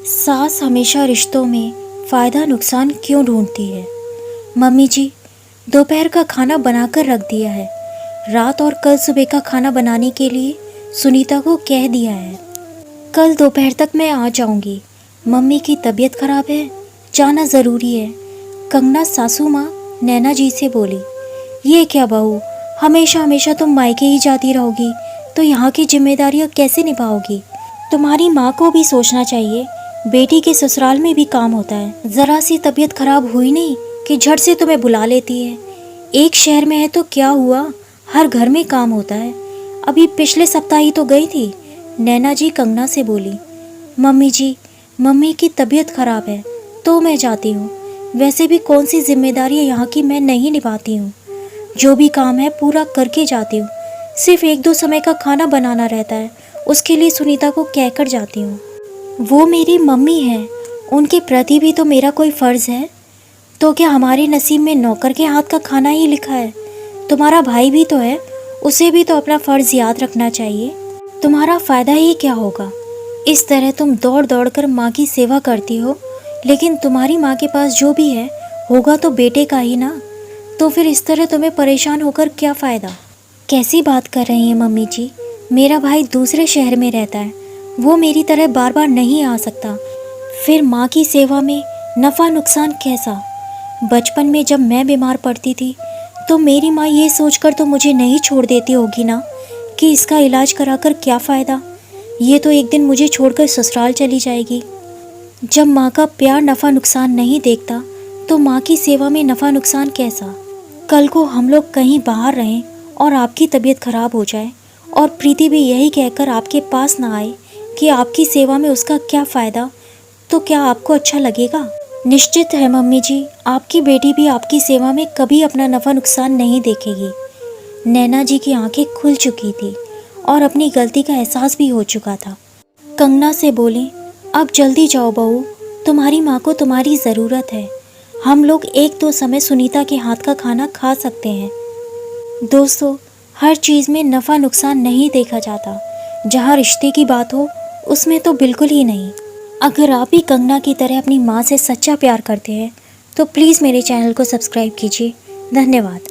सास हमेशा रिश्तों में फ़ायदा नुकसान क्यों ढूंढती है। मम्मी जी, दोपहर का खाना बनाकर रख दिया है। रात और कल सुबह का खाना बनाने के लिए सुनीता को कह दिया है। कल दोपहर तक मैं आ जाऊंगी। मम्मी की तबीयत खराब है, जाना ज़रूरी है। कंगना सासू माँ नैना जी से बोली। ये क्या बहू, हमेशा हमेशा तुम मायके ही जाती रहोगी तो यहाँ की जिम्मेदारियाँ कैसे निभाओगी। तुम्हारी माँ को भी सोचना चाहिए, बेटी के ससुराल में भी काम होता है। ज़रा सी तबीयत खराब हुई नहीं कि झट से तुम्हें बुला लेती है। एक शहर में है तो क्या हुआ, हर घर में काम होता है। अभी पिछले सप्ताह ही तो गई थी। नैना जी कंगना से बोली। मम्मी जी, मम्मी की तबीयत खराब है तो मैं जाती हूँ। वैसे भी कौन सी जिम्मेदारी यहाँ की मैं नहीं निभाती हूँ। जो भी काम है पूरा करके जाती हूँ। सिर्फ एक दो समय का खाना बनाना रहता है, उसके लिए सुनीता को कहकर जाती हूँ। वो मेरी मम्मी है, उनके प्रति भी तो मेरा कोई फ़र्ज़ है। तो क्या हमारे नसीब में नौकर के हाथ का खाना ही लिखा है। तुम्हारा भाई भी तो है, उसे भी तो अपना फ़र्ज़ याद रखना चाहिए। तुम्हारा फ़ायदा ही क्या होगा। इस तरह तुम दौड़ दौड़ कर माँ की सेवा करती हो, लेकिन तुम्हारी माँ के पास जो भी है होगा तो बेटे का ही ना। तो फिर इस तरह तुम्हें परेशान होकर क्या फ़ायदा। कैसी बात कर रही हैं मम्मी जी, मेरा भाई दूसरे शहर में रहता है, वो मेरी तरह बार बार नहीं आ सकता। फिर माँ की सेवा में नफ़ा नुकसान कैसा। बचपन में जब मैं बीमार पड़ती थी तो मेरी माँ ये सोचकर तो मुझे नहीं छोड़ देती होगी ना कि इसका इलाज कराकर क्या फ़ायदा। ये तो एक दिन मुझे छोड़कर ससुराल चली जाएगी। जब माँ का प्यार नफ़ा नुकसान नहीं देखता तो माँ की सेवा में नफ़ा नुकसान कैसा। कल को हम लोग कहीं बाहर रहें और आपकी तबीयत खराब हो जाए और प्रीति भी यही कहकर आपके पास ना आए कि आपकी सेवा में उसका क्या फ़ायदा, तो क्या आपको अच्छा लगेगा। निश्चित है मम्मी जी, आपकी बेटी भी आपकी सेवा में कभी अपना नफ़ा नुकसान नहीं देखेगी। नैना जी की आंखें खुल चुकी थी और अपनी गलती का एहसास भी हो चुका था। कंगना से बोली, अब जल्दी जाओ बहू, तुम्हारी माँ को तुम्हारी ज़रूरत है। हम लोग एक दो समय सुनीता के हाथ का खाना खा सकते हैं। दोस्तों, हर चीज़ में नफ़ा नुकसान नहीं देखा जाता। जहाँ रिश्ते की बात हो उसमें तो बिल्कुल ही नहीं। अगर आप भी कंगना की तरह अपनी माँ से सच्चा प्यार करते हैं तो प्लीज़ मेरे चैनल को सब्सक्राइब कीजिए। धन्यवाद।